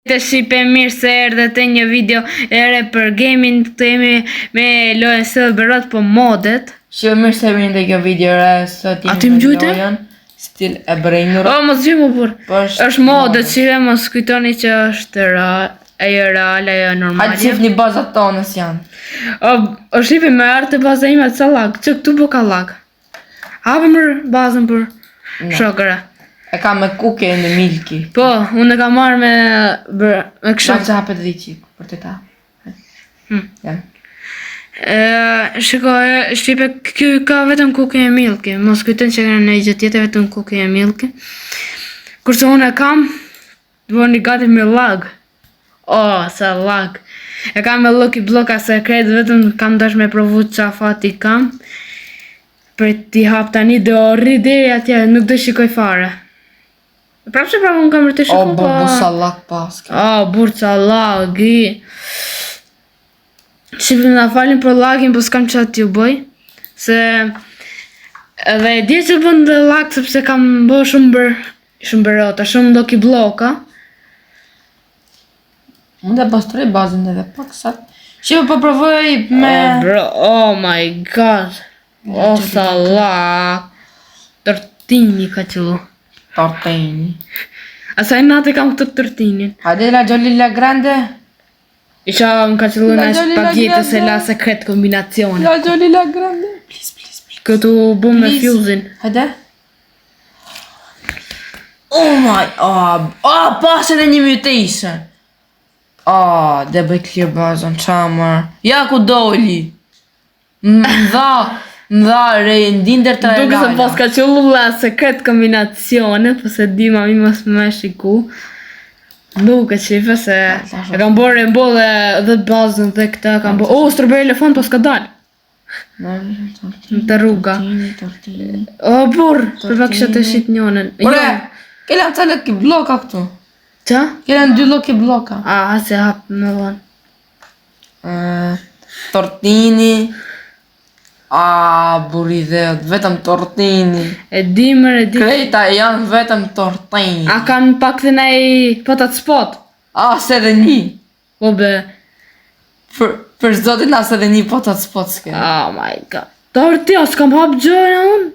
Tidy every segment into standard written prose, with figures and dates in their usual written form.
Të shipe mirë se erdhe të një video ere për gaming, të jemi me lojën së bërët po modet. Shipe mirë se vini të kjo video re, sot jemi me lojën stil e Brainrot. O, mos gjimu për, është modet, shipe mos kujtoni që është ajo real, ajo normal. Hajtë qif një bazat tonës janë. O, shipe me artë të baza ime të lag, që këtu po ka lag. Hapë mërë bazën për shokëra. E ka me kuke në milki. Po, unë e ka marrë me kështu. Ma që hapet dhe qik, për të ta. Janë. Shikoj, shqipe, kjo ka vetëm kuke e milki. Mos kujtën që kanë në i gjithë tjetë vetëm kuke e milki. Kurse unë e kam, bëni gati me lag. Sa lag. E kam me Lucky Block sekret, vetëm kam dash me provu qa fati kam. Për t'i hap tani dhe orri deri atje, nuk dhe shikoj fare. Prapë që prapë unë kam rëtë shikoj pa... bursa lag paske. Bursa lag, Shqipë nga falin për lagin, po s'kam qatë t'ju bëj. Se... Edhe e di që bën dhe lag, sepse kam bë shumë bërota, shumë Lucky Blocka. Mund e pastroj bazën edhe pak sat. Shqipë po provoj me... Oh my god. Sa lag. Tërtini ka qëllu. Tortini. Asaj natë kam këtë tërtinin. Hajde la gjoli la grande. Isha më ka qëllu në spagjetës e la sekret kombinacione. La gjoli la grande. Please. Këtu bu me fuzin. Hajde. Oh my, pas edhe një mutation. Dhe bëj clear bazën, qamër. Ja ku doli. Mdha rejndinder të rejnala. Duke se pas ka qëllu la sekret kombinacione, po se di mami mos me shiku. Duke qife se e kam bërë e mbolle dhe bazën dhe këta kam bërë. Strawberry elefant pas ka dalë. Në të rruga. Burr, përve kështë të shqit njënën. Ure, kella më të Lucky Blocka këtu. Qa? Kella në 2 Lucky Blocka. Se hapë me vonë. Tortini. Buri dhe vetëm tortini. E di. Krejta janë vetëm tortini. A kanë pak dhe nej patat spot? Se dhe një. Po be. Për zotin as edhe një patat spot s'ke. Oh my god. Torti, s'kam hap gjëra unë?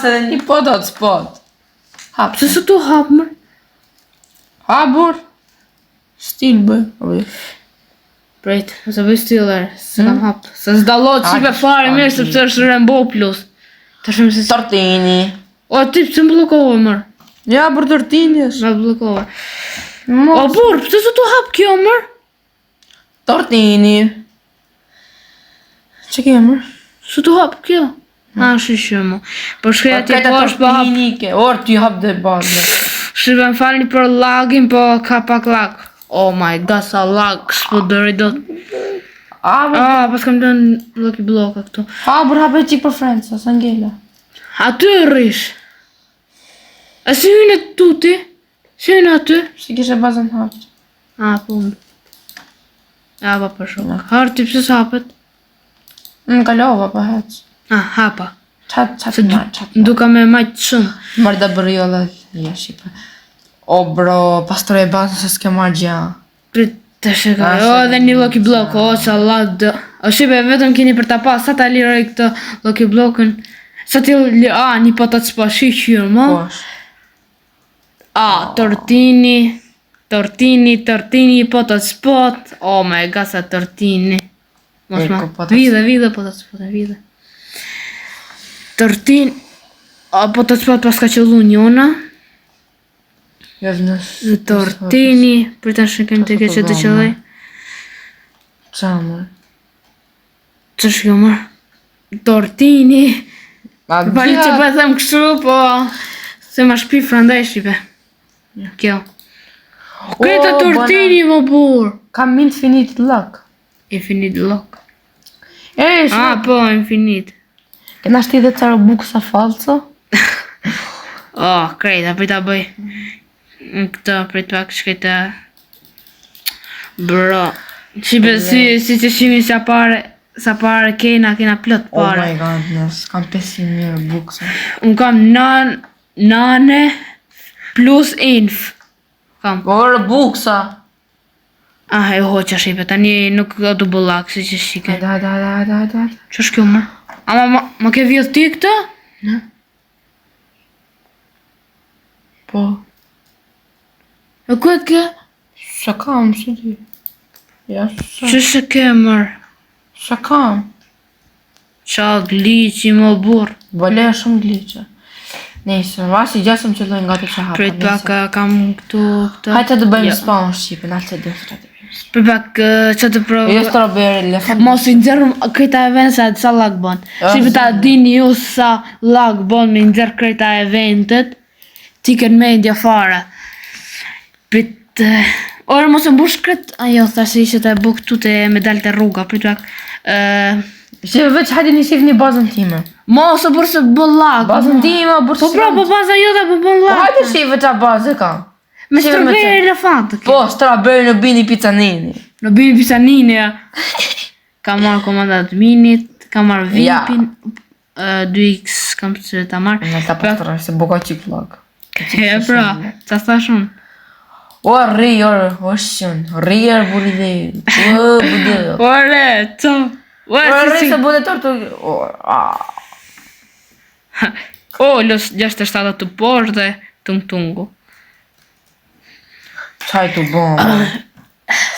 Se dhe një patat spot. Hap. Se tu hap mër? Bur. Stil bëj. Prejt, se bëj stiller, se kam hap. Se s'dallot qipe fare mirë, sepse është Rainbow Plus. Të shumë se... Tortini. Ti pëse më blokove mër? Ja, për tortini është. Më blokove. Burr, pëse se tu hap kjo mër? Tortini. Që ke mër? Se tu hap kjo? Shishë mu. Për shkreja ti po është po hap... Orë ti hap dhe bazë. Shqipe më falni për lagin, po ka pak lag. Oh my god, sa lag, s'po dëri do të... Pas kam dënë Lucky Blocka këtu. Bur hape qik për Friends, asa ngella. Aty rish. A si hynë e tuti? Si hynë aty? Si kishe bazën hapë. Po më. Pa për shumë. Harti pëse s'hapet? Më kalova pa hec. Hapa. Qatë. Nduka me majtë shumë. Mërë dhe bërjolla ja shqipe. Bro, pastor e bazën se s'ke marrë gja. Prit të shikaj, edhe një Lucky Block, sa lag dë. Shqipe, vetëm kini për ta pas, sa ta liroj këtë Lucky Blockën. Sa ti një patat s'pa shqyqyrë, mo? Tortini, patat s'pat. Oh my god, sa tortini. Mos ma, vide, patat s'pat, vide. Tortini, patat s'pat pas ka qëllu njona. Tortini, për të shikën të keqe të qëllaj. Qa mërë? Që shkjo mërë? Tortini. Pali që pa them kështu, po... Se ma shpi frandaj shqipe. Kjo. Këta tortini më burë. Kam Infinite Lock. Infinite Lock. Po, Infinite. Këna shti dhe të Robux-a falso? Krejta, për ta bëj. Këta për të pak shkejta. Bro. Shqipe si që shimi sa pare kena plot pare. Oh my god, nësë, kam 500.000 buksa. Unë kam nane plus inf. Kam. Orë buksa. Ah, e hoqa shipe, tani nuk do të bullak, si që shike. Hajde. Që është kjo mërë? Ama ma ke vjedh ti këtë? Ne? Po. E ku e ke? Sa kam, si di. Ja, sa. Që shë ke mërë? Sa kam. Qa gliqi më burë. Bale shumë gliqe. Nesër, vasi gjasëm që lojnë nga të që hapa. Prit pak kam këtu këtë. Hajtë të bëjmë spawn Shqipin, alë të dëfë të bëjmë. Prit pak që të provë. Jo strawberry, lefant. Mos i nxerrëm këta eventet sa lag bën. Shqipe ta dini ju sa lag bën me nxerr këta eventet. Ti ken media fare. Prit ora mos e mbush kret. Ajo thashë ishte e buk këtu te me dalte rruga. Prit pak Shqipë veç hajde një shif një bazën time. mos e burse bën lag. Bazën time, burse. Po pra, po baza jote po bën lag. Hajde shifë qa bazë kam. Me strawberry elefant. Po, strawberry në bini pizzanini. Në bini pisanini ja. Kam marrë komandat minit, kam marrë vipin, 2x kam që ta marrë. Në ta pastroj, se buka qik vlog. E pra, qa thash unë? O, rri, o shqën. Rri er buri dhe. O, bude. Ore, co? O, rri se bude tortu. O, los 67 të poshtë dhe tung-tungu. Qaj të bon.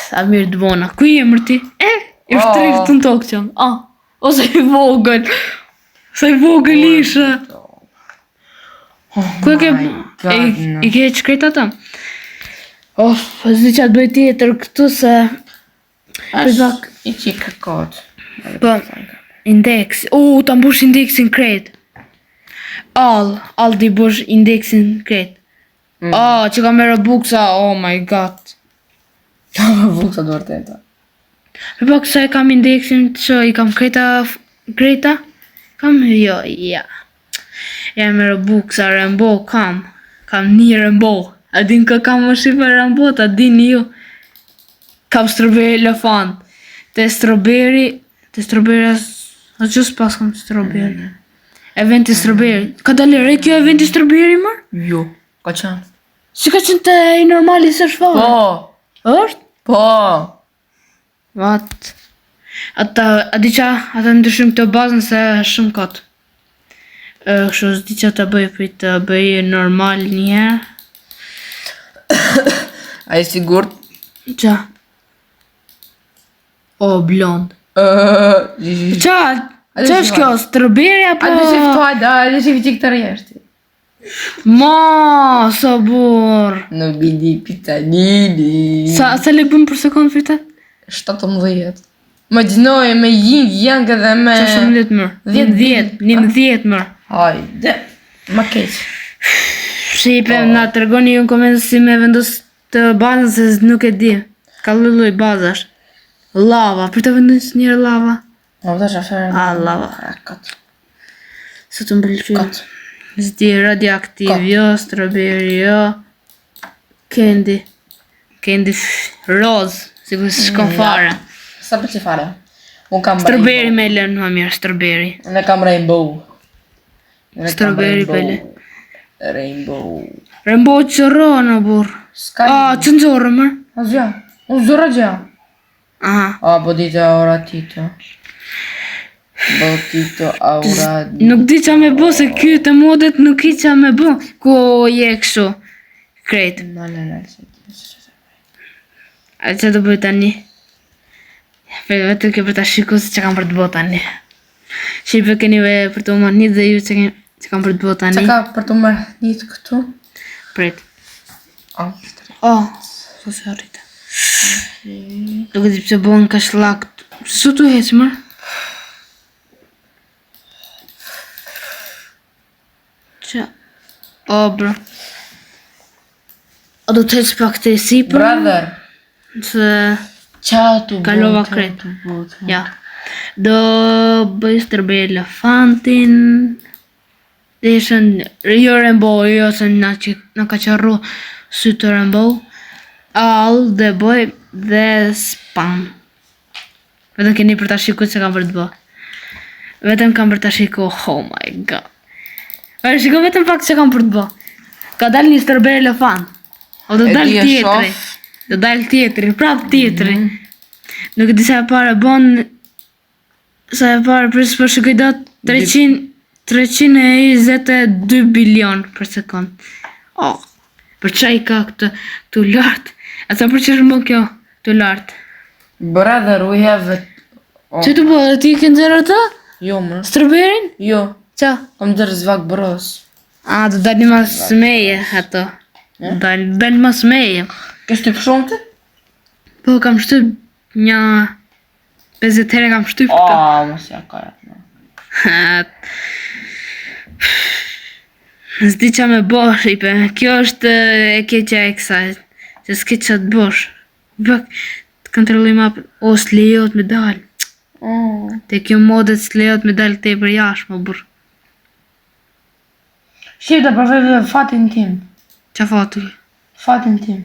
Sa mirë të bona. Ku i emër ti? I shtrirë të në tokë qënë. O, sa i vogël. Sa i vogël ishe. Ku e ke... I ke qkrejt ata? Zdi që atë bëj tjetër këtu se... Përbak... I qik kërkot. Po, index. Ta mbush indeksin krejt. All di bush indeksin krejt. Që ka merë buksa, oh my god. Buksa të vërteta. Për pak sa e kam indeksin që i kam kreta? Kam, jo, ja. Ja merë buksa, Rambo kam. Kam një Rambo. A din ka kam më shqipe Rambo, ta din ju. Kam strawberry elefant. Te strawberry a gjus pas kam strawberry. Eventi strawberry. Ka dalë kjo eventi strawberry mër? Jo, ka qenë. Si ka qenë të i normali së shfarë? Po. Është? Po. Vat. A di qa, ata ndryshim këtë bazën se shumë katë. Kështu s'di qa të bëj, për të bëj normal njëherë. A i sigurt? Qa? O, blond. Qa është kjo, strawberry apo... A të shiftu hajda, a të shiftu qik të rjeshti. Ma, sa bur. Në bidi pizzanini. Sa le bëm për sekundë fritet? 17. Më gjnoj me yang edhe me... Qa shumë 10 mërë? 10 mërë. Hajde. Ma keq. Shqipe, na të regoni ju në komentë si me vendos të bazën se nuk e di. Ka lulluj bazash. Lava, për të vendos njërë lava. Ma vëta shafere. Lava. Kat. Së të mbëllqy. Kat. Zdi radioaktiv, jo, strawberry, jo. Candy. Candy roz, si ku shkon fare. Sa për që fare? Unë kam Strawberry me lënë më mirë, strawberry. Unë kam rainbow. Strawberry pele. Rainbow. Rainbow që rënë, burë. Ska Që nëzorë, mërë? A zja. Unë zora gja. Aha. Po dite aura tito. Botito aura. Nuk di qa me bo, se kjo të modet nuk i qa me bo. Ku je kështu? Krejt. Në. A që të bëj tani? Vetë kjo për ta shiku se që kam për të bo tani. Shqipe keni për të marrë një dhe ju që kam për të bo tani. Që ka për të marrë një të këtu? Pret. So se arrita. Duke ti pëse bon ka shlak. Su tu hecë mërë? Qa? Bro. A do të hecë pak të e sipër? Brother. Se... Qa të kalova kret. Ja. Do bëj strawberry elefantin. Dhe ishën jo Rainbow, jo se na ka qarru sy të Rainbow. All dhe bëj dhe spam. Vetëm keni për ta shiku që kam për të bë. Vetëm kam për ta shiku, oh my god. Shiko vetëm pak që kam për të bë. Ka dal një strawberry elefant. O do E dal di e tjetri. shoh. Do dal tjetri, prap tjetri. Nuk e di sa e para bon. Sa e para për së shikoj dot 322 bilion për sekond. Oh, për çaj ka këtu lart. A sa për çfarë më kjo këtu lart? Brother, we have it. Që të po, ti ke nxjerrë atë? Jo, më. Strawberry? Jo, Qa? kam dërë zvak bros. A, do dalë mas meje ato. Dalë mas meje. Kesh të shumë të? Po, kam shtyp një 50 herë kam shtyp këta. Mos ja karat, no. S'di qa me bosh, ipe. Kjo është e keqja e kësaj. Se s'ke qa të bosh. Bak, të kontrolloj mapën. O, s'lejot me dalë. Te kjo modet s'lejot me dalë te për jashtë, më burr. Shqip të përvej dhe fatin tim. Qa fatu? Fatin tim.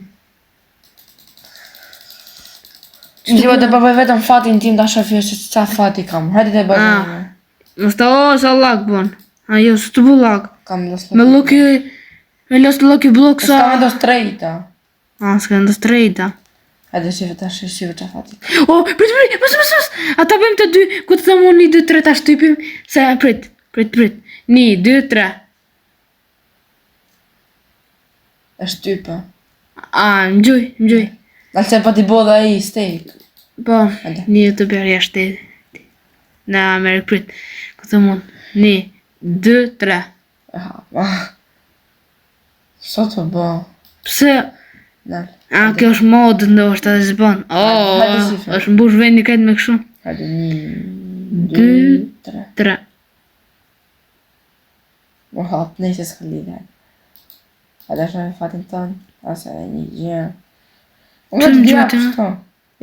Shqip të përvej vetëm fatin tim da shafje që qa fati kam. Hajde të bëjmë. Mos ta sa lag bon. A jo, së të bu lag. Kam dos Me loki... Me los loki blok S'ka me sa... dos trejta. S'ka ndos trejta. Hajde shqip të shqip qa fati. Oh, prit, mos. Ata bëjmë të dy, ku të thamu 1, 2, 3, ta shtypim, se prit. 1, 2, 3. E shtype. Më gjuj. Dalë se pa t'i bo dhe i steak. Po, Hajde. 1 të bjerë jashtë. Na, merë prit. Ku të mund. 1, 2, 3. Sa të bo? Pse? Dalë. Kjo është modë ndoshta dhe zbon. Hajde shifre. Është mbush vendi këtë me kështu. Hajde 1, 2, 3. 3. Më hap, nejse s'ka lidhe. Hajde është me fatin tonë. Ase e një gjë. Më Pse vetë më t'jap gjujtë? shto.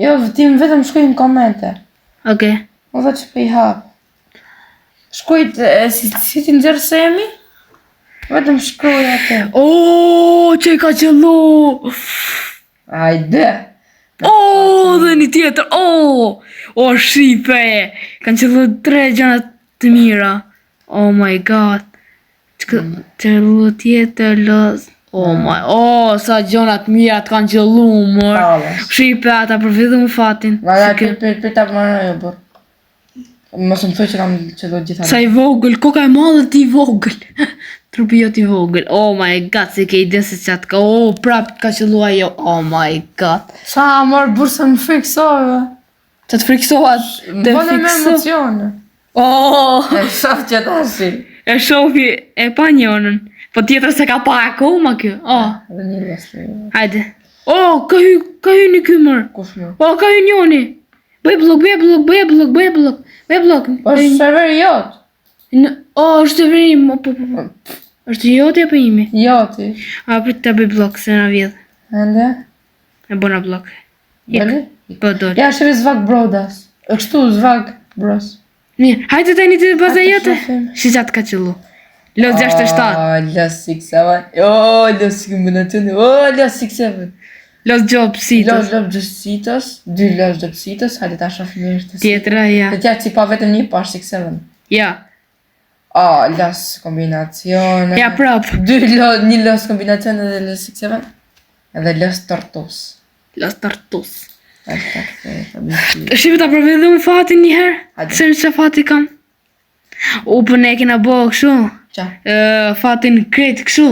Jo, ti më vetëm shkuj në komente. Okej. Më vetë që pe i hap. Shkujt, si ti nxerë semi? Vetëm shkruaj atë. Që i ka qëllu! Hajde. Dhe një tjetër, shqipe! Kanë qëllu 3 gjana të mira. Oh my god. Qëllu tjetër, los. Sa gjana të mira të kanë qëllu, mor. Talas. Shqipe, ata përfidu më fatin. Ma da për ta përmarë jo, bër. Mos më thuj që kam qëllu gjitha. Sa i vogël, koka e madhe ti vogël. Trupi jo ti vogël. Oh my god, si ke ide se qatë ka. Prap ka qëllu ajo. Oh my god. Sa mor bursa më friksove. Që të friksohat. Bëne me emocione. E shof që ta shi. E shofi e pa njënën. Po tjetër se ka pa akoma kjo. Dhe një lesë. Hajde. Ka hy një kymër. Kush më? Ka hy njëni. Bëj blok. Po është serveri jot. Është të vërim. Po. është joti apo imi? Joti. Prit të bëj blok, se na vjedh. Ende? E bona blok. Doli? Po doli. Ja shri zvak brodas. E kështu zvak bros. Mirë, hajde tani të baza Hajde, jote. shofim. Si qatë ka qëllu. Los 67. Los 6-7. Los kombinacioni. Los 6-7. Los gjopsitos. Los gjopsitos. 2 los gjopsitos. Hajde ta shof mirë të si. Tjetra, ja. Dhe tja që pa vetëm një pa 6-7. Ja. Los kombinacione. Ja prap. 1 los kombinacione dhe los 6-7. Edhe los tortus. Los tartus. Hajde. Shqipe ta përvedhu më fatin njëherë. Hajde. Se që fati kam. Për ne kena bo kështu. Qa? Fatin kretë kështu.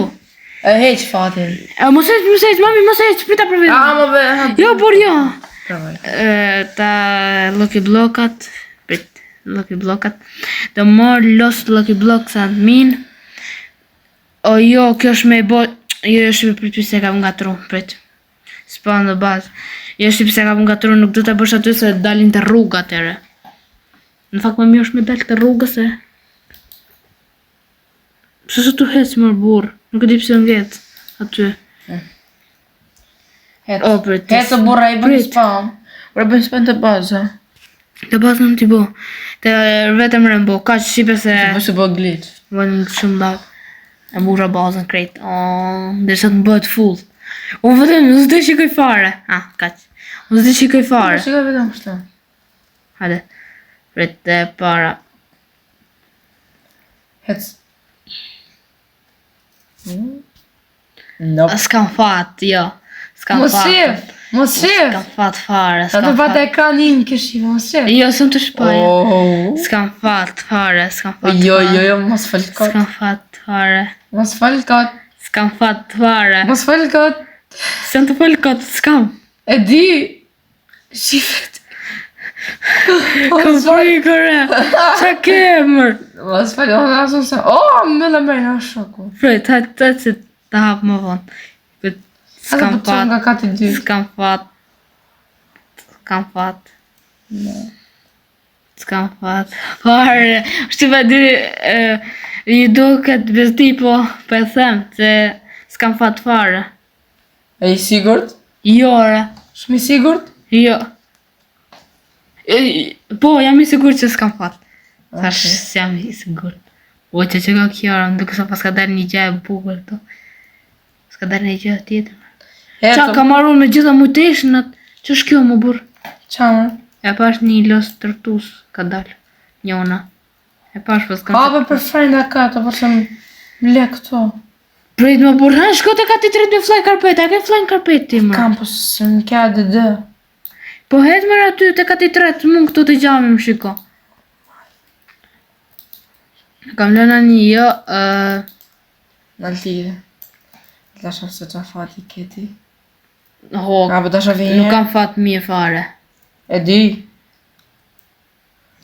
E heq fatin. Mos heq, mami, mos heq, prita përvedhu. Më be. Jo, por jo. Pravaj. Ta lucky blokat. Prit, lucky blokat. Do mor los lucky blocks admin. Jo, kjo është me bo... Jo, shqipe prit se kam ngatru, prit. S'pa në bazë. Jo, shqipe se kam ngatru, nuk du të bësh aty se dalin të rruga atyre. Në fakt më mirë është me dalë të rruga se... Pse se tu hec mër burë, nuk e di pse ngjet aty. Prit. Hetë burra i bën spam. Ura bën spam të baza. Të bazë në t'i bo. Të vetëm rëmbo, ka që shqipe se... Të bësë bë glitch. Vënë shumë lag. E mura bazën krejt. Ndërsa të më bëhet full. Vetëm, unë s'de shikoj fare. Kaq. Unë s'de shikoj fare. Shikoj vetëm kështu. Hajde. Prit e para. Hec. Nope. S'kam fat, jo. S'kam Mos fat. shef, mos shef. S'kam fat fare, Sa të s'kam pat fat. ekranin ke shive, mos shef. Jo, s'm të shpoj. Oh. S'kam fat fare, s'kam fat Jo, fare. jo, jo, mos fal kot. S'kam fat fare. Mos fal kot. S'kam fat fare. Mos fal kot. S'kam të fol kot, s'kam. E di. Shifet. Kam frikëre. Qa kemër? Mos fal, unë asun se... Oh, më la mërë në shoku. Frej, ta që ta hap më vonë. Edhe S'kam po të nga fat. kati dy. S'kam fat. S'kam fat. S'kam fat. Fare. Shtyva dy... Ju duket bezdi po e them se s'kam fat fare. E i sigurt? Jore. Shumë i sigurt? Jo. Po, jam i sigur që s'kam fat. Thash, s'jam i sigur. O, që ka Kiara, më duke sa pas ka dar një gjë e bukur këto. S'ka dar një gjë tjetër. Qa, ka marrur me gjitha mutationat. Që është kjo më burr? Qamë? E pash një los tërtus ka dal. Njona. E pash pas ka... Hape për frenda kato, për që më le këto. Prit më burr, ha, shko të ka ti tret me fly carpet, a ke fly carpet ti më? Kam po se në kja DD. Po het mërë aty të ka ti tret, mund këtu të gjami më shiko. Kam lëna një jo, Në lirë. La shaf se qa fati keti. ho, Apo ta shaf nuk kam fat mje fare. E di.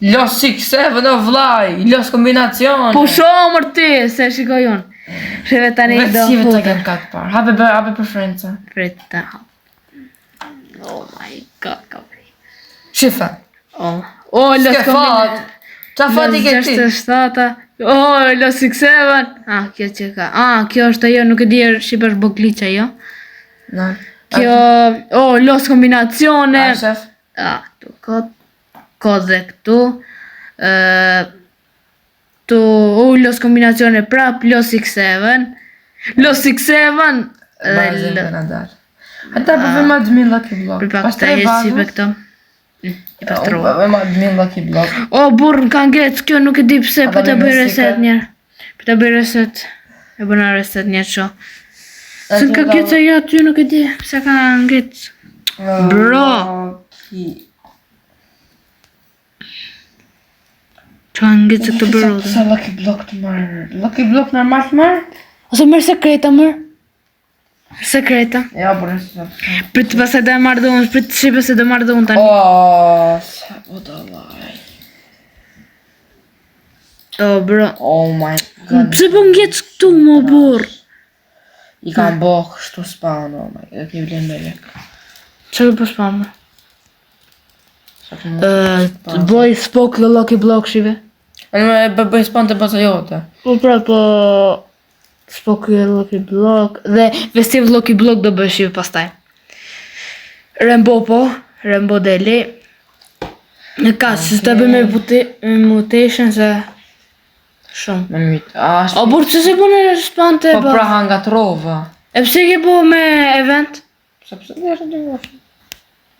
Los 6-7 o vlaj, los kombinacion. Po shomër ti, se shikojon. Sheve tani do Vecive të futa. kem katë parë. Hape preferenca. Prit të hap. Oh my god, ka vri. Shifa. Oh, los S'ke fat. Qa fati keti? 67. Oh, los 6-7. Ah, kjo që ka. Ah, kjo është ajo, nuk e di shqipesh bogliqa jo. Në. Kjo, oh, los kombinacione. A shef? Ah, tu kod dhe këtu. Tu los kombinacione prap, los 6-7. Los 6-7. Bazën për në darë. Ata përve ma 2000 lucky block. Për pak të jesi për këto. I pastrova. Përve ma 2000 lucky block. O, burr, ka ngec, kjo nuk e di pse, Ata për të me bëj mesika. reset njerë. Për të bëj reset. E bëna reset njerë qo. Se ka ngec e ja ty nuk e di, pse ka ngec. Bro. Që ka ngec e këtë bërru. Sa lucky block të marrë? Lucky block normal të marrë? Ose mërë sekreta mërë. Sekreta. Ja, bërë se. Për të pasaj dhe marrë dhe unë, për të shipe se dhe marrë dhe unë tani. Oh, sa po të laj. O, bro. Oh my god. Pse po ngec këtu, më burr? I kam bo kështu spawn, oh my god. E këni vlen me lek. Që ke për shpamë? Sa të mund. Të boj spok dhe lucky block shive. E në me bëj spawn të baza jote. Po pra, po... Spok dhe lucky block... Dhe vestiv lucky block do bëj shive pastaj. Rembo po, Rembo deli. Në ka, që të bëj me mutation se... Shumë. Me mytë. A, O, burë, që se bënë e spante po pra hanga trova. E pse ke bo me event? Sepse dhe është në vashë.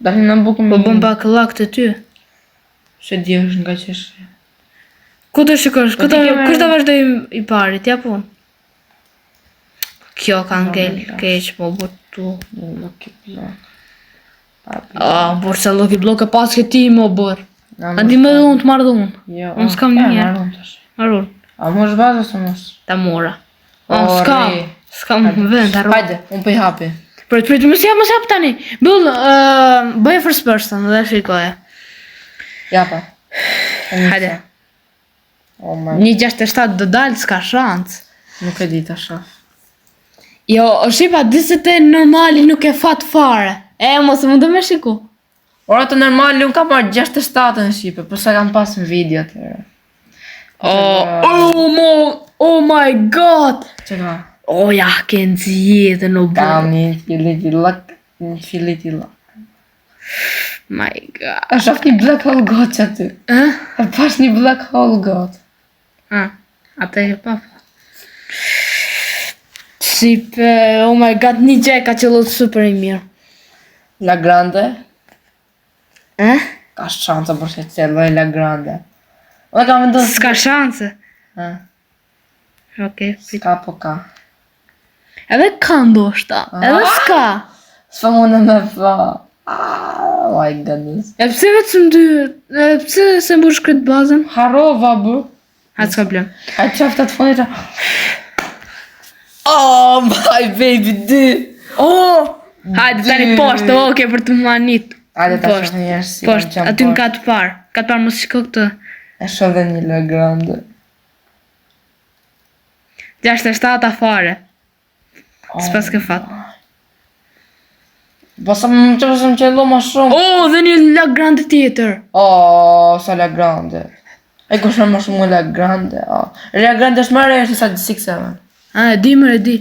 Dani në bukum Po bëm pak lak të ty. Se di është nga qeshë. Ku të shikosh? Po ti ke me- Kush të vazhdoj i parit? Ja pun. Kjo ka ngel, keq, po burë tu. Lucky block. A, burë, se lucky block e pas ke ti, mo burë. A di me dhe unë të marrë dhe unë. Jo. Unë s'kam ja, një. marrë unë tash. Marrë unë. A mosh bazë ose mos? Ta mora. O, S'kam. re. S'kam vend, arro. Hajde, unë për i hapi. Prit, mos jap tani. Bull, bëj first person dhe shikoje. Japa. Hajde. Oh my. 1.67 do dalë, s'ka shans. Nuk e di të shaf. Jo, o shipa, diset e normali nuk e fat fare. E, mos më do me shiku. Ora të normali, unë kam marrë 67 në Shqipe, për sa kam pas në video të... Oh my god. Që ka? O, ja, ke nëzjetë në Kam bërë. një filit i lak, një filit i lak. My god. A shaf një black hole god që aty. A pas një black hole god. Ate e pa. Shipe, oh my god, një gjë ka qëllot super i mirë. La Grande? Ka shansa për se qëlloj La Grande. Unë kam vendosur... S'ka shanse. Ha, Okej, prit. s'ka po ka. Edhe ka ndoshta, edhe s'ka. S'fa mune me fa. Oh my goodness. E pse vetëm dy? E pse se mbush këtë bazën? Harova, bu. Hajde s'ka problem. A qafta të fonit. Oh my baby, dy. Oh! Hajde tani poshtë, oke për të manit. Hajde ta Poshtë, shoh njerë si poshtë, aty në katë parë. Katë parë mos shiko këtë. E shoh dhe një lë grande. 67 fare. S'pas ke fat. Po sa më që më qello ma shumë. Oh, dhe një la grande tjetër. Oh, sa la grande. E ku shumë më shumë la grande. Oh. La grande është më re është sa 6-7. E di më, e di.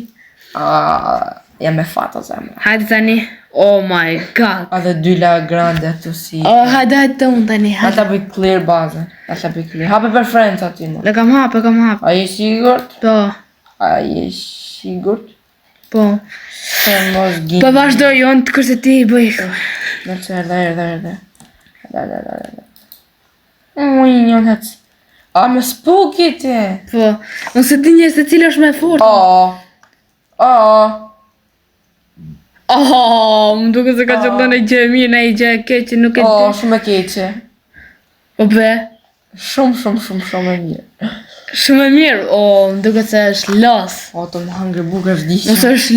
Jam me fata zemra. Hajde tani. Oh my god. A dhe 2 la grande këtu si. Oh, hajde të unë tani. Ata bëj clear bazën. Ata bëj clear. Hape për friends aty më. Le kam hapë, kam hapë. A je sigurt? Po, A je sigurt? po. Se mos gjin. Po vazhdoj, unë të kërse ti i bëj. Në që erdhe. Da. Uj, njën hec. A me spooky ti. Po, unë se ti një se cilë është me fort. Oh, më duke se ka qëllë në gjë e mirë, në i gjë e keqë, nuk e Oh, di. shumë e keqe. Po be, Shumë e mirë. shumë e mirë. Oh, më duke se është los. O, të më hangre bukë është disha. Nëse është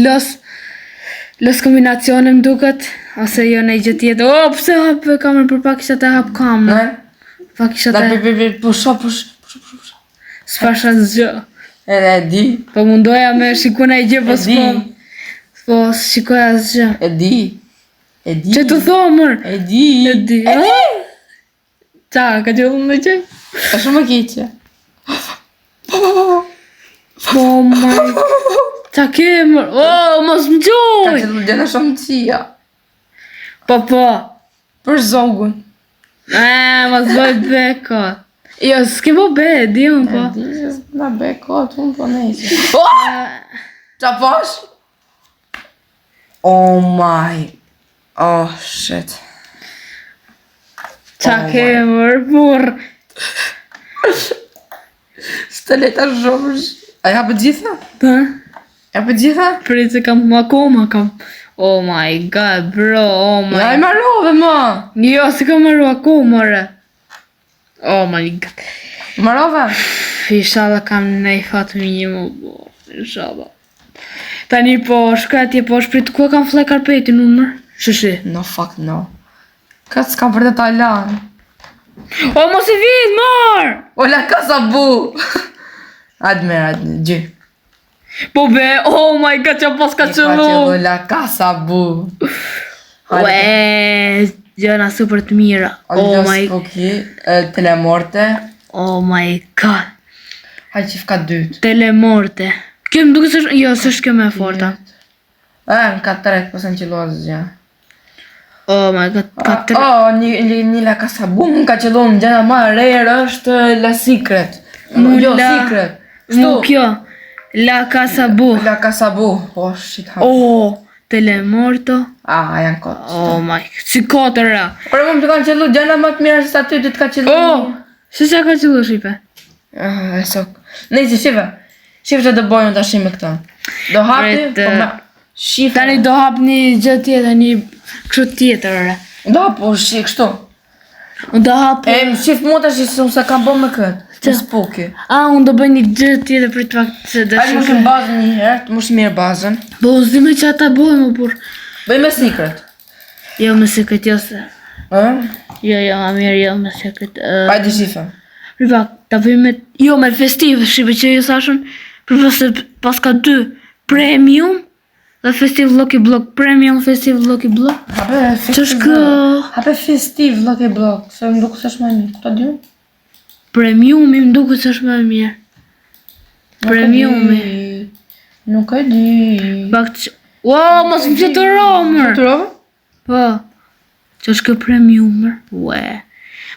los kombinacione më duket, ose jo në i gjë tjetë. Oh, pse hapë kamerë për pak isha të hapë kamerë. Ne? Pak isha Da të... pusho. S'pasha zgjë. Edhe e di. Po mundoja me shiku në i gjë, po E di. s'po. Po s'shikoja zgjë. E di. Që të thomër? E di. E di. Qa, ka që unë në gjë? E shumë e keqe. Oh my... Qa kemër? Oh, mos më Ka gjoj! që të gjena shumë të qia. Po. Për zogun. Mos bëj beko. Jo, s'ke bo be, di unë po. E di që s'na beko atë unë po nejse. Qa pash? Oh my. Oh shit. Qa kemër, burr. Së leta shumë. A ja për gjitha? Pa? Ja për gjitha? Prit se kam akoma kam. Oh my god, bro, oh my... Ja i marrove ma. Jo, se kam marru akoma, re. Oh my god. Marrove? Inshallah kam në i fatë minimum, inshallah. Tani po, shkoj atje po, shprit ku e kam flek karpetin unë mërë? Shëshi. No fuck no. Këtë s'kam për të talan. O, mos e vit, marë! Ola ka sa bu. Admer, gjy. Po be, oh my god, që pas ka qëllu. Ola ka sa bu. Ue, gjëna super të mira. Oh my, Telemorte. oh my god. Hajë që fka dytë. Telemorte. Kjo më duke se jo, se është kjo me forta. Në ka 3, pësën që luaz gjë. Oh my god, ka tre. Një la ka sa bu, më ka qëllu në gjena ma rejër është La Secret. Jo, Secret. Mu kjo, La Casa Bu. La ka sa bu. Oh, shit, ha. Oh, Telemorto. Janë kotë. Oh my, si kotëra. Por më të kanë qëllu gjena ma të mirë se sa ty të ka qëllu. Oh, se që ka qëllu shipe? E sok. Nejse, shive. Shive që të bojnë të ashim me këta. Do hapi, Prit, po me... Shive. Tani do hap një gjë tjetër, një kështu tjetër, re. Do hapi, po shi, kështu. Unë do hap... E, shif mu të shi se kam bo me këtë. Që spuki. Unë do bëj një gjë tjetër për të fakt se dhe Hajde mushim bazën një herë, të mushim mirë bazën. Po, unë zime që ata bojë më pur. Bëj me Secret. Jo me sekret, jo se. Jo, ma mirë, jo me sekret. Hajde shife. Riba, ta bëj me... Jo, me festiv, shipe që ju sashën. Përse pas ka 2 premium dhe festiv Lucky Block. Premium, festiv Lucky Block. Hape Që është kë... Hape festiv Lucky Block, se më duke se është më mirë. Këta dy? Premiumi më duke se është më mirë. Premiumi. Nuk e di. Bak që... Wow, mos më fletëro, mër. Fletërove? Po. Që është kë premiumer. Ue.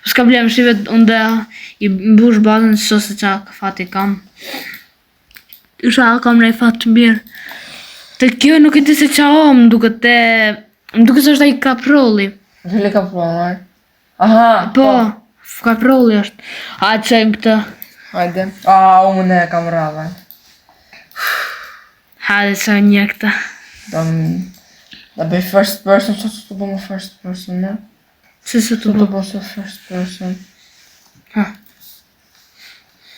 Po s'ka blem, shive unë dhe i mbush bazën që se qa fati kam. Isha kam në i fat të mirë. Të kjo nuk e di se qa o, më duke te... Më duke se është ai kaprolli. Vile ka pruar. Aha. Po, kaprolli është. Hajtë qëjmë këtë. Hajde. Unë e kam rave. Hajde sa një këta. Da bëj first person, që të bëj më first person, ne? Se të Që të bëj. bëj se first person. Ha.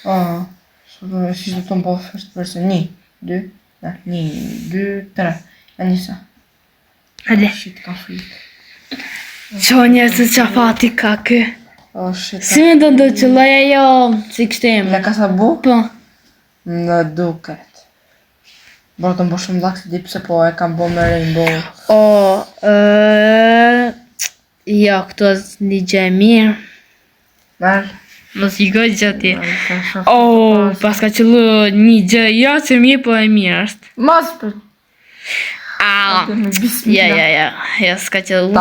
Që të bëj, si të bëj first person, 1, 2, 2, 3, e njësa. Hajde. Shit, ka frikë. Qo njerë të qafati ka kë. Oh shit, Si me do që loja jo si kështë Le emë? ka sa bu? Po. Në duket. Bërë të më bërë shumë lakë, di pse po e kam bo me Rainbow. Jo, këto është një gjë e mirë. Merë? Mos i goj gjati. Ka shumë. Pas ka qëllu një gjë jo që mirë, po e mirë është. Mas për... Au. Me bismillah. Ja, s'ka qëllu.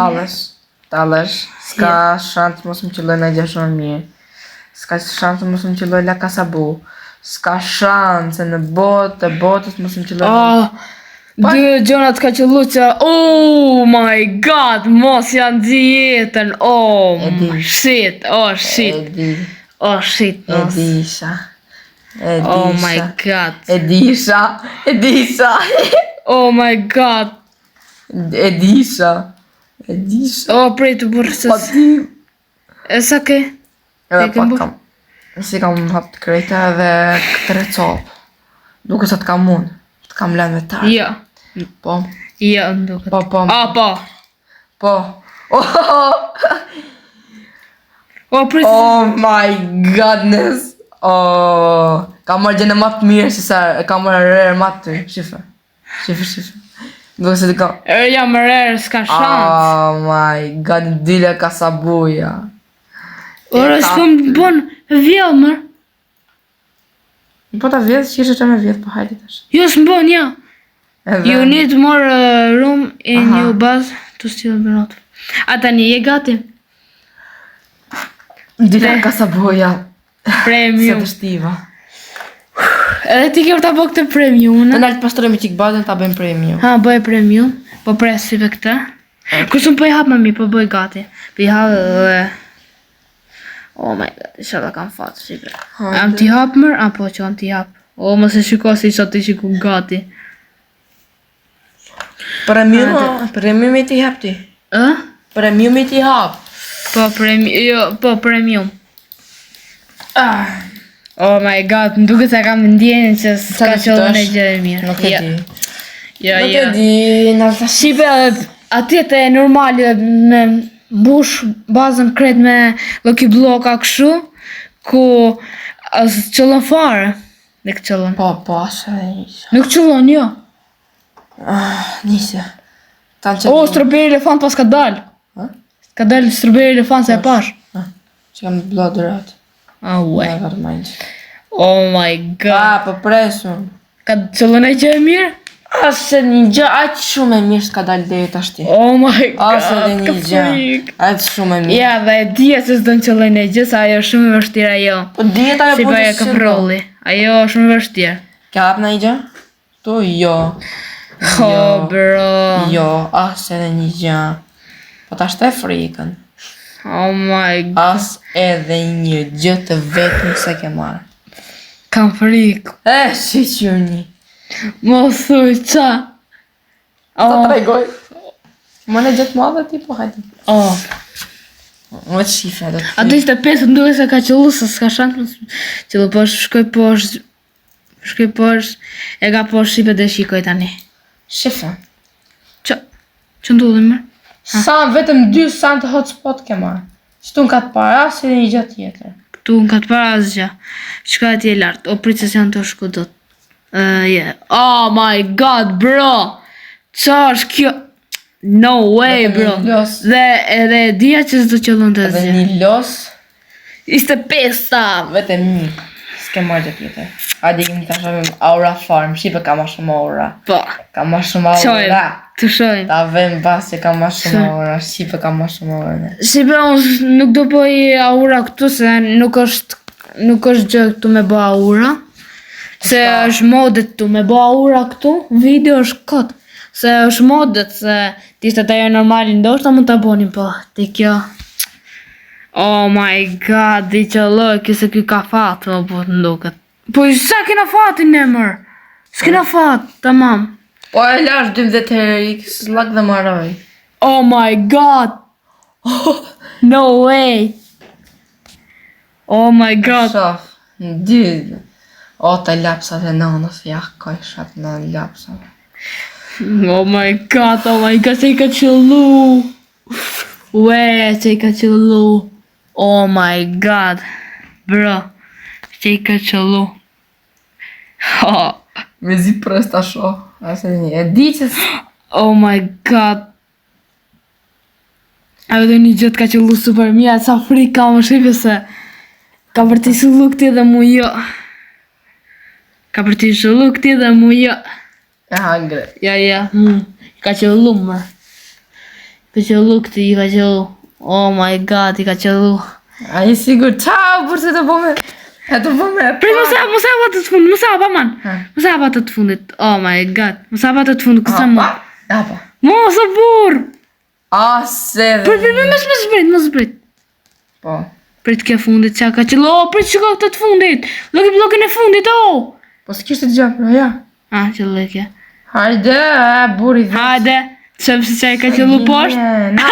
Talesh. S'ka shantë mos më qëlloj në gjë shumë mirë. S'ka shantë mos më qëlloj la kasabu. S'ka shantë në botë, botës mos më qëlloj Dy gjonat ka qëllu që oh my god, mos janë djetën. Shit, mos. Edisha. Oh my god. Edisha. Oh my god. Edisha. Prej të burësës. Pa ti. E sa ke? Edhe E kam pak kam. Si kam hap të krejta edhe këtë copë. Duke sa të kam unë. Të kam lënë me tarë. Jo. Po. Jo, më duket. Po. Po. Prej të... Oh my godness. Kam marrë gjene ma të mirë se sa kam marrë rrë ma të tërë. Shifë. Duke se të kam. Jam rrë, s'ka shansë. Oh my god, dile ka sabuja. S'po më bon vjellë, mërë. Po ta vjetë, që ishte që me vjetë, po hajde tash. Jo, s'më bon, ja. Edhe. You need more room in your bus to steal the not. A tani, je gati? Dile ka sabuja. Se Premium. të shtiva. Edhe ti ke ta bo këtë premium, Të në? naltë pastrojmë qik bazën, ta bëjmë premium. Ha, bëj premium. Po presive këtë. Kusë më po i hap me mi, po bëj gati. Po i hap dhe... Oh my god, isha da kam fatë, shqipe. Am t'i hap mër? Po që am t'i hap. Mos e shiko si isha t'i shiku gati. Premium i ti hap ti. Premium i ti hap. Po premium. Oh my god, më duke se kam ndjenin që s'ka qëllën e gjë e mirë. Nuk e di. Jo. Nuk e di, në alta Shqipe, atjet e normali me mbush bazën kret me Lucky Bloka këshu, ku qëllën fare. Nuk qëllën. Po, asë edhe njësë. Nuk qëllën, jo. Njësë. Strawberry elefant pas ka dal. Ka dal strawberry elefant se e pash. Që kam blodërat. Ue. Nga të majnë. Oh my god. Po presun. Ka qëllën e gjë e mirë? Asë një gjë aqë shumë e mirë s'ka dalë dhe të ashti. Oh my god. Asë edhe një gjë. Aqë shumë e mirë. Ja, dhe e dhja se s'do në qëllën e gjë, sa ajo shumë e vështira jo. Po djeta e Si po pa e kaprolli. Ajo shumë e vështirë. Ka hap në një gjë? Tu jo. Bro. Jo, asë edhe një gjë. Po ta shte frikën. Oh my god. Asë edhe një gjë të vetëm se ke marrë. Kam frikë. Si qërni. Mos thuj, qa? Ta tregoj. Më në gjithë madhe ti, po hajtë. Më të shifë edhe të Ato ishte 5, nduke se ka qëllu, se s'ka shantë qëllu poshtë, shkoj poshtë, e ka poshtë shipe dhe shikoj tani. Shifë. Që ndodhe më? Sa vetëm 2 sant hotspot ke marrë. Qëtu në katë para, si dhe një gjë tjetër. Këtu në katë para asgjë. Shka atje lartë, pritës janë të shku dot. Oh my god, bro! Qa është kjo? No way, bro. Dhe edhe dhja që s'do qëllon të Edhe zgjë. një los, Ishte 5 ta. vetëm një. S'ke marrë gjë tjetër. Hajde kemi ta shohim Aura Farm. Shqipe ka ma shumë aura. Po, Ka ma shumë qojmë, aura. të shojmë. Ta vem pas që ka ma shumë aura. Shqipe ka ma shumë aura. Shqipe, unë nuk do bëj aura këtu, se nuk është gjë këtu me bë aura. Se është modet këtu me bë aura këtu, video është këtë. Se është modet, se t'ishte të ajo normali ndoshta mund t'a bonin, po, ti kjo. Oh my god, di që loj, kjo se kjo ka fatë, më po të nduket. Po sa kena fatin e mërë? S'kena fat, tamam. Po e lash 12 herë, i s'llak dhe maroj. Oh my god. No way. Oh my god. Shof, në dytë. O, të lapsat e nënës, ja, kojshat në lapsat. Oh my god, se i ka qëllu. Ue, se i ka qëllu. Oh my god. Bro, se i ka qëllu. Oh. Me zi presta shoh. Ase një, e di që Oh my god. A vedo një gjë ka qëllu super mja, sa frikë ka më shipe se ka për t'i shullu këti dhe mu jo. Ka për t'i shullu këti dhe mu jo. e hangre. Ja, ka qëllu më. Ka qëllu këti, i ka qëllu. Oh my god, i ka qëllu. A i sigur, ciao, përse të bëme. E të bëme e Prit, mos e hapa të të fundit, mos e hapa man. Mos e hapa të të fundit. Oh my god, mos e hapa të të fundit, kësa më. Apa. Mos e burë. A, se dhe. Prit, mos prit. Po. Prit ke fundit, qa ka qëllu. Oh, prit shiko këtë të fundit. Blokën e fundit, oh. Po s'kishtë të gjapë, ja. Ah, qëllu e kja. Hajde, buri dhe. Hajde, sepse që e ka qëllu poshtë.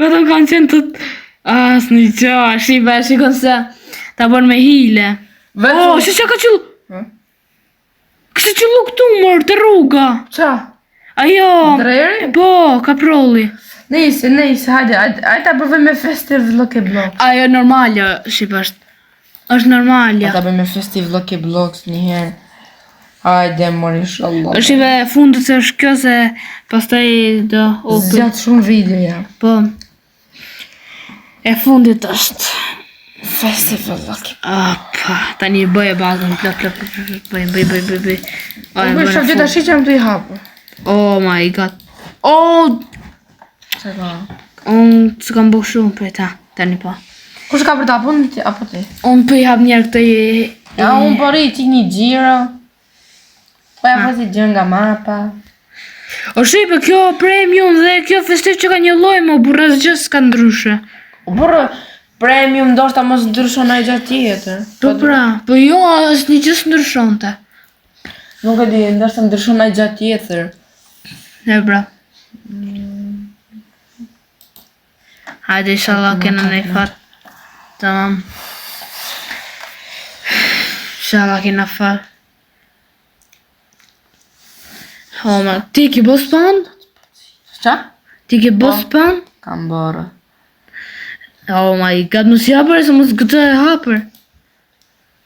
Vetëm kanë qenë të... As një qa, shikon se... Ta bën me hile. Oh, që ka qëllu? Kështë qëllu këtu mërë, të rruga. Qa? Ajo. Drejeri? Po, kaprolli. Nejse, hajde ta bëve me festiv Lucky Blocks. Ajo normalja, është. është normalja. Ta bëve me festiv Lucky Blocks njëherë. Hajde, mor inshallah. Shive fundit se është kjo se pastaj do opi. Zgjatë shumë videoja. Po. E fundit është. Festival Lucky. Pa, tani bëj e bazën, plot, bëj. Unë shumë gjitha shiqem të i hapë. Oh my god. Oh, Se ka? unë së kam bëhë shumë për ta, tani po. Kush ka për ta punë ti, apo ti? Unë për i hap njerë këtë Ja, unë përri i qik një gjiro. Po ja fasi gjën nga mapa. O shipe, kjo premium dhe kjo festiv që ka një loj, më burra gjë s'ka ndryshe. Burë, premium ndoshta mos ndryshon ai gjatë tjetër. Po pra, po jo, është një gjë s'ndryshonte. Nuk e di, ndoshta ndryshon ai gjatë tjetër. E bra. Hajde, inshallah kena në i fat. Tamam. Inshallah kena fat. Oh ma, ti ki bo spawn? Qa? Ti ki bo spawn? Kam bërë. Oh my god, mos i hapër e se mos këtë e hapër.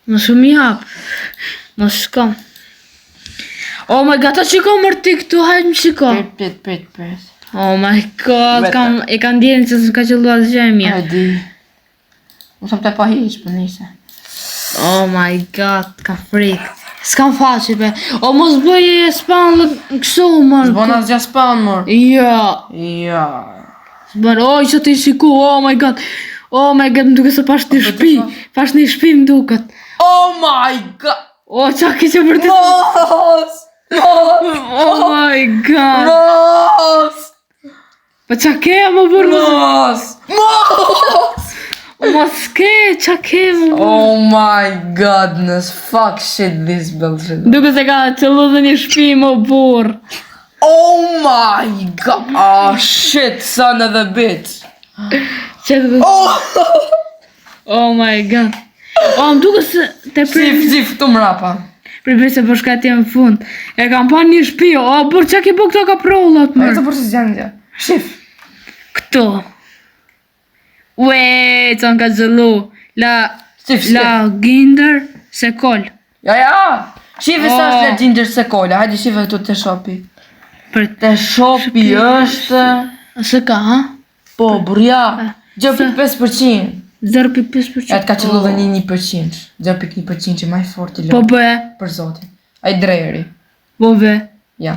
Mos shumë i hapë. Mos shko. Oh my god, ta qiko mërë ti këtu, hajtë më shiko. Prit. Oh my god, e kam ndjenë që s'ka qëllu asë gjë e mje. E di. Më shumë të pa hiq, për nise. Oh my god, kam frikë. S'kam faqe pe. O mos bëj e spawn në kështu mërë. S'bon asë gja spawn, mor. Ja. S'bon, oj që t'i shiku, oh my god. Oh my god, më duke se pash një shpi. Pash një shpi më duket. Oh my god. O, qa ke që për të... Mos! Oh my god. Mos! Pa qa ke më bërë? Mos! Mos ke, qa ke më bërë? Oh my godness, fuck shit this bullshit. Duke se ka qëllu dhe një shpi më burë. Oh my god, oh shit, son of a bitch. Qëtë dhe... Oh my god. O, më duke se te Zif, tu mrapa. Prive se po shkati në fund. E kam pa një shpi, o, por qa ki po këto ka prollat E mërë. të përse zjanë gjë. Shif. Këto. Ue, që në ka gjëllu. La Ginder se kol. Ja. Shif e sa është le Ginger se kolla. Hajde shif e këtu të shopi. Te shopi është... Se ka, ha? Po, burja. 0.5%. 0.5%. E të ka qëllu dhe një 1%. 0.1% që maj fort i Po lopë. be. Për zotin. A i drejeri. Po be. Ja.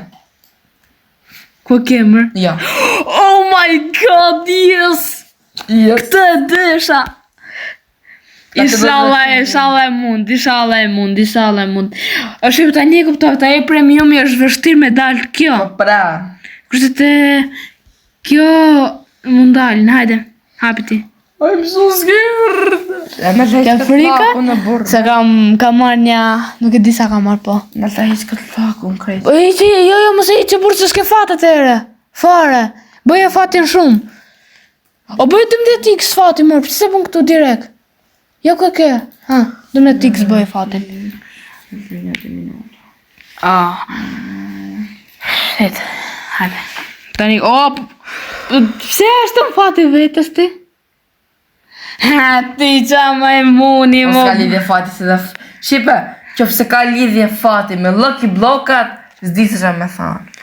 Ko kemër? Ja. Oh my god, yes! Këtë e desha. Inshallah e mund. është ta një kuptoj, ta e premiumi është vështirë me dalë kjo. Po pra. Kështë të kjo mund dalë, hajde, hapi ti. I'm so scared. E me të Ke heq frika? këtë flakun në burë. Se ka marrë një... Nuk e di sa ka marrë po. Me të heq këtë flakun krejt. O hiqi, jo, mos e hiqi burë se s'ke fatë atere. Fare. Bëje fatin shumë. O bëje 12 x fatin mërë, pëse pun këtu direkt? Jo ke. Ha, 12 x bëje fatin. Hajde, hajde. Tani, pëse është të më fati vetës ti? Ha, ti qa ma e muni, Mos ka lidhje fati se dhe... Shipe, qofë se ka lidhje fati me Lucky Blokat, s'di se qa me thanë.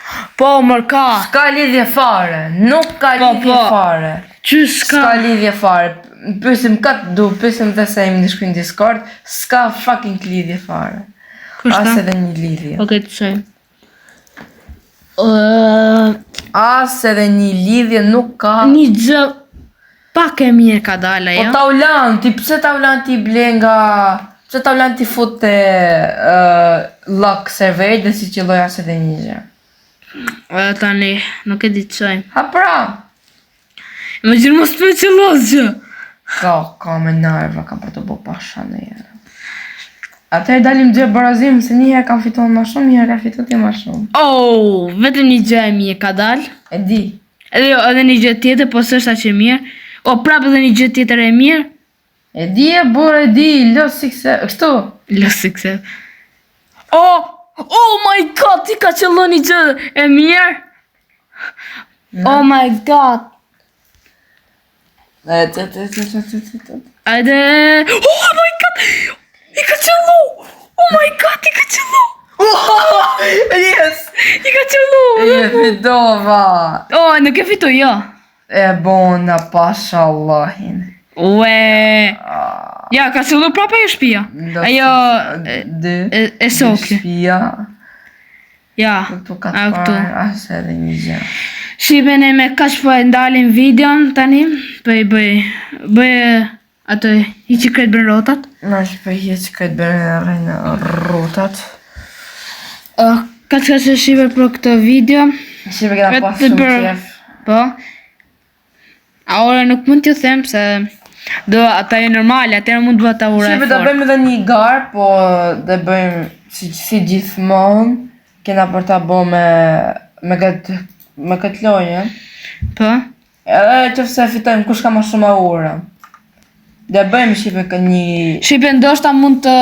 Po, mër ka. S'ka lidhje fare, nuk ka lidhje fare. Që s'ka? S'ka lidhje fare. Pysim katë du, pysim dhe se imi në shkujnë Discord, s'ka fucking lidhje fare. Kushta? As edhe një lidhje. Okej, të shojmë. As edhe një lidhje nuk ka. Një gjë pak e mirë ka dala, Po jo? taulan, ti pse taulan ti ble nga... Pse taulan ti fut të lock server dhe si që loja se dhe një gjë. Tani, nuk e di të shojmë. Ha pra! Më gjërë mos për që losë gjë. Ka me nerva, kam për të bo pasha në jere. Atëherë dalim gjë barazim, se një herë kam fitonë ma shumë, një herë ka fitonë ti ma shumë. Vetëm një gjë e mirë ka dalë. E di. Edhe një gjë tjetër, po s'është aq e mirë. Prapë edhe një gjë tjetër e mirë. E di e burë, e di, lësë sikse, kështu. Lësë se. Oh my god, ti ka qëllu një gjë e mirë? Oh my god. Ajde. Oh my god. I ka qëllu. Oh my god, i ka qëllu. Yes! I ka qëllu. E fitova. Nuk e fitu, jo. E bona, pasha Allahin. Ue. Ja, ka qëllu prapa e shpia. Ajo, e soke. Shpia. Ja, Këtu ka a të këtu. parë, asë edhe një gjë. Shqipene me kaq po e ndalin videon tani. Bëj atë i që kretë bën rotat. Në shpejhje që këtë bërë në rejnë rotat. Ka që shqipe për këtë video. Shqipe këna pas Vetë shumë për- qef. Po. A ora nuk mund t'ju them se do ata e normale, atëherë mund duhet ta uraj Shqipe da fort. bëjmë edhe një garë, po dhe bëjmë si gjithmonë. Kena për ta bo me këtë lojë. Po. Edhe që se fitojmë kush ka ma shumë aura. Dhe bëjmë Shqipe kë një... Shqipe ndoshta mund të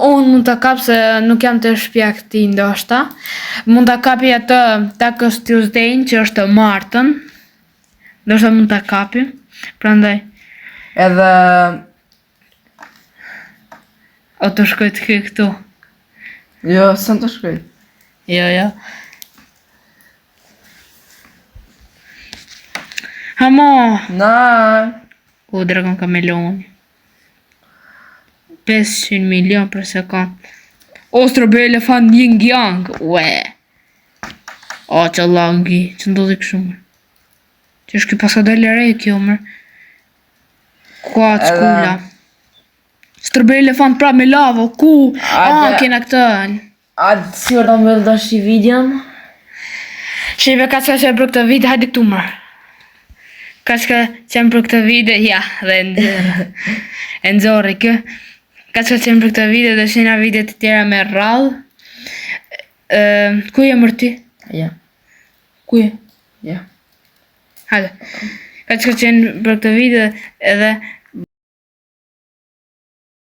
unë mund të kap se nuk jam të shtëpia këtij ndoshta. Mund ta kapi atë Tacos Tuesday që është martën. Ndoshta mund ta kapi. Prandaj Edhe... o të shkoj të këtu. Jo, sën të shkoj. Jo. Hamo. Na, Dragon Kameloni. 500 milion për sekund. Ostrobe elefant yin yang. Ue. Që langi. Që ndodhi kështu mërë. Që është kjo paska dalë re kjo mërë. Kua të skula. Ostrobe elefant pra me lavo. Ku? Kena këtë. a si orë më dhe shi videon? Shqipe ka që për këtë video. Hajde këtu mërë. Ka që qenë për këtë video. Ja, dhe e nëzori kë. Ka që qenë për këtë video dhe shina video të tjera me rrallë. Ku je mërë ti? Ja. Ku je? Ja. Hajde. Ka që qenë për këtë video edhe